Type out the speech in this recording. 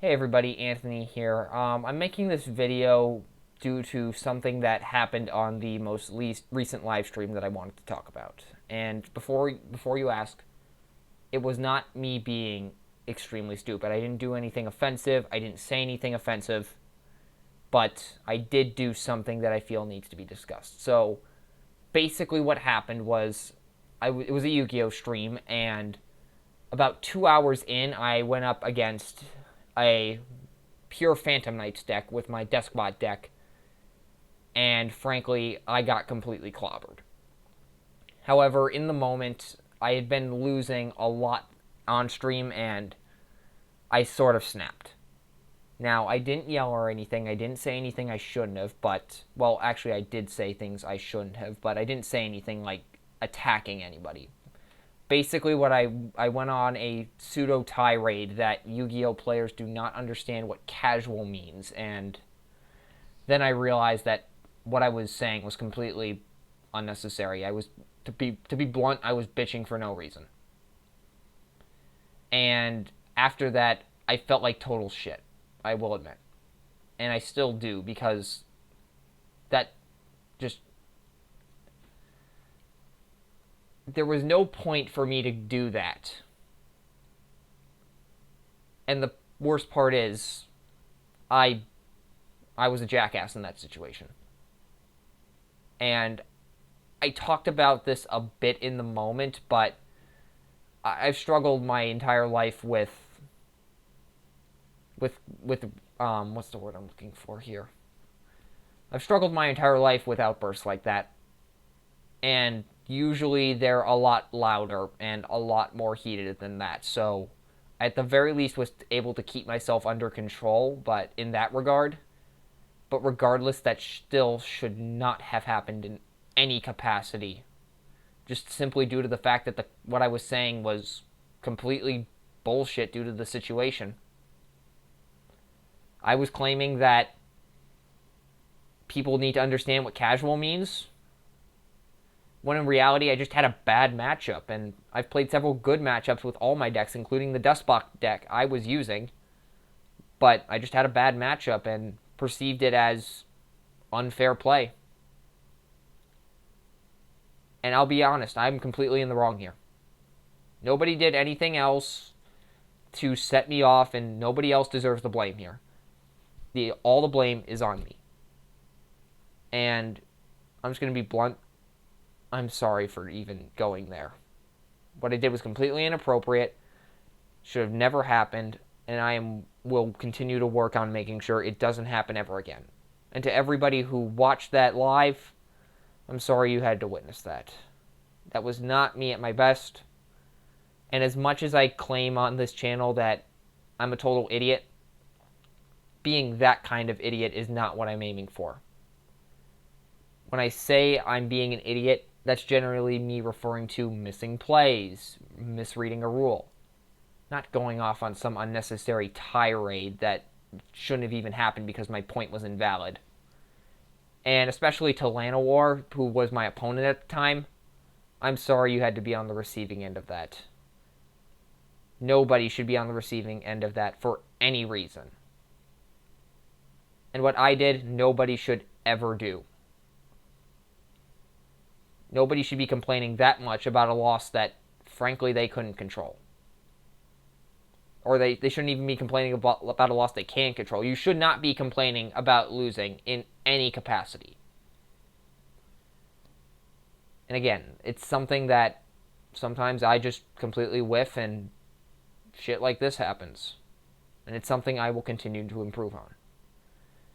Hey everybody, Anthony here. I'm making this video due to something that happened on the most least recent live stream that I wanted to talk about. And before you ask, it was not me being extremely stupid. I didn't do anything offensive. I didn't say anything offensive, but I did do something that I feel needs to be discussed. So basically, what happened was, it was a Yu-Gi-Oh stream, and about 2 hours in, I went up against a pure Phantom Knights deck with my Deskbot deck, and frankly, I got completely clobbered. However, in the moment, I had been losing a lot on stream, and I sort of snapped. Now, I didn't yell or anything. I didn't say anything I shouldn't have, but, well, actually, I did say things I shouldn't have, but I didn't say anything like attacking anybody. Basically, what I went on a pseudo tirade that Yu-Gi-Oh players do not understand what casual means, and then I realized that what I was saying was completely unnecessary. To be blunt, I was bitching for no reason. And after that, I felt like total shit. I will admit, and I still do, because that just there was no point for me to do that. And the worst part is, I I was a jackass in that situation. And I talked about this a bit in the moment, but I've struggled my entire life with what's the word I'm looking for here? I've struggled my entire life with outbursts like that, and usually they're a lot louder and a lot more heated than that. So, at the very least, was able to keep myself under control. But in that regard, but regardless, that still should not have happened in any capacity. Just simply due to the fact that what I was saying was completely bullshit due to the situation. I was claiming that people need to understand what casual means, when in reality I just had a bad matchup, and I've played several good matchups with all my decks, including the Dustbox deck I was using, but I just had a bad matchup and perceived it as unfair play. And I'll be honest, I'm completely in the wrong here. Nobody did anything else to set me off, and nobody else deserves the blame here. All the blame is on me. And I'm just going to be blunt. I'm sorry for even going there. What I did was completely inappropriate, should have never happened, and will continue to work on making sure it doesn't happen ever again. And to everybody who watched that live, I'm sorry you had to witness that. That was not me at my best. And as much as I claim on this channel that I'm a total idiot, being that kind of idiot is not what I'm aiming for. When I say I'm being an idiot, that's generally me referring to missing plays, misreading a rule, not going off on some unnecessary tirade that shouldn't have even happened because my point was invalid. And especially to Llanowar, who was my opponent at the time, I'm sorry you had to be on the receiving end of that. Nobody should be on the receiving end of that for any reason. And what I did, nobody should ever do. Nobody should be complaining that much about a loss that, frankly, they couldn't control. Or they shouldn't even be complaining about a loss they can control. You should not be complaining about losing in any capacity. And again, it's something that sometimes I just completely whiff, and shit like this happens. And it's something I will continue to improve on.